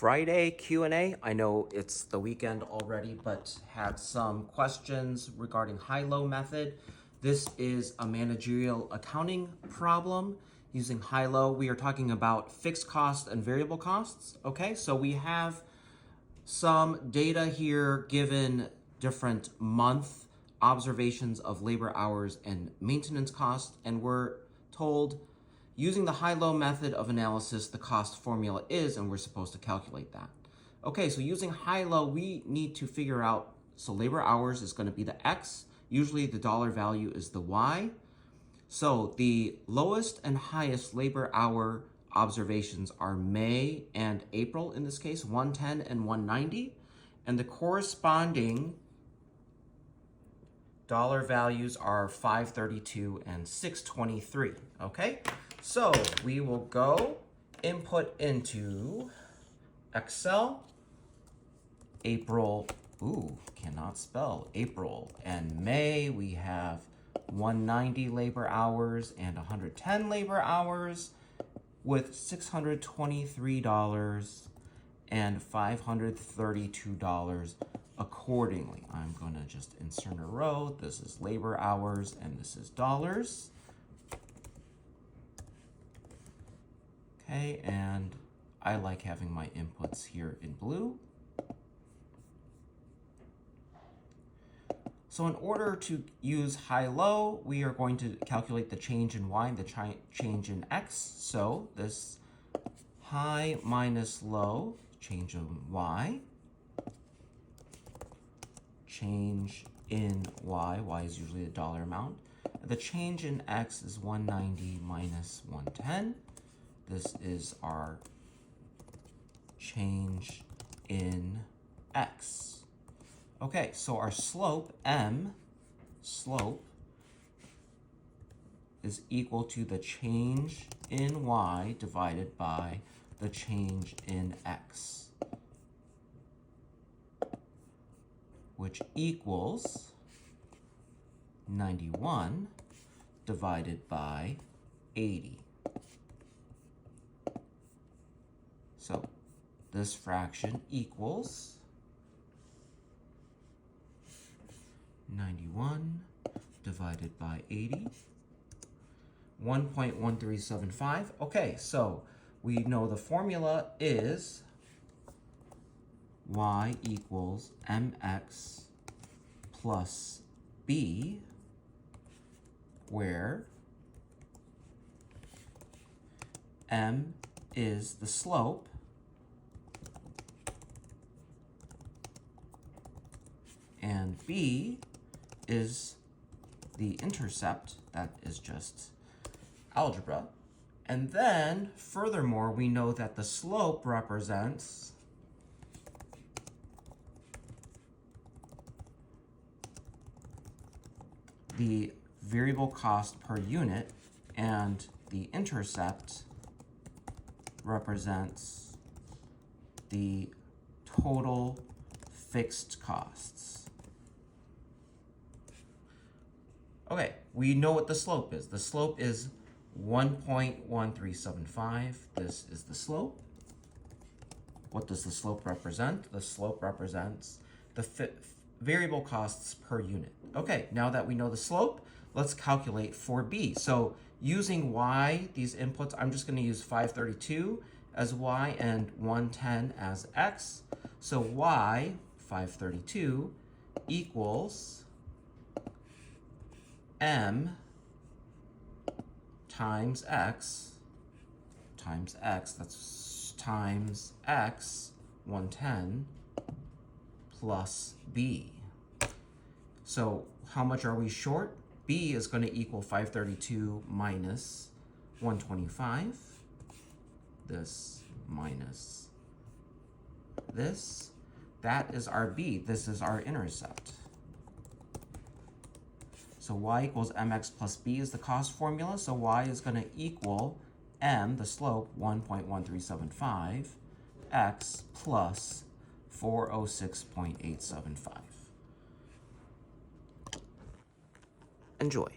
Friday Q&A. I know it's the weekend already, but had some questions regarding high-low method. This is a managerial accounting problem using high-low. We are talking about fixed costs and variable costs. Okay, so we have some data here given different month observations of labor hours and maintenance costs, and we're told using the high-low method of analysis, the cost formula is, and we're supposed to calculate that. Okay, so using high-low, we need to figure out, so labor hours is going to be the X. Usually the dollar value is the Y. So the lowest and highest labor hour observations are May and April, in this case, 110 and 190. And the corresponding dollar values are 532 and 623, okay? So we will go input into Excel, April, cannot spell, April and May. We have 190 labor hours and 110 labor hours with $623 and $532 accordingly. I'm going to just insert a row. This is labor hours and this is dollars. Okay, and I like having my inputs here in blue. So in order to use high-low, we are going to calculate the change in Y and the change in X. So this high minus low, change in Y, change in Y is usually the dollar amount. The change in X is 190 minus 110. This is our change in X. Okay, so our slope, M, slope, is equal to the change in Y divided by the change in X, which equals 91 divided by 80. So this fraction equals 91 divided by 80, 1.1375. Okay, so we know the formula is Y equals mx plus b, where m is the slope and b is the intercept. That is just algebra. And then, furthermore, we know that the slope represents the variable cost per unit, and the intercept represents the total fixed costs. Okay, we know what the slope is. The slope is 1.1375. This is the slope. What does the slope represent? The slope represents the variable costs per unit. Okay, now that we know the slope, let's calculate for B. So using Y, these inputs, I'm just going to use 532 as Y and 110 as X. So Y, 532, equals M times X, that's times X, 110, plus B. So how much are we short? B is going to equal 532 minus 125. This minus this. That is our B. This is our intercept. So Y equals mx plus b is the cost formula. So Y is going to equal m, the slope, 1.1375, x plus 406.875. Enjoy.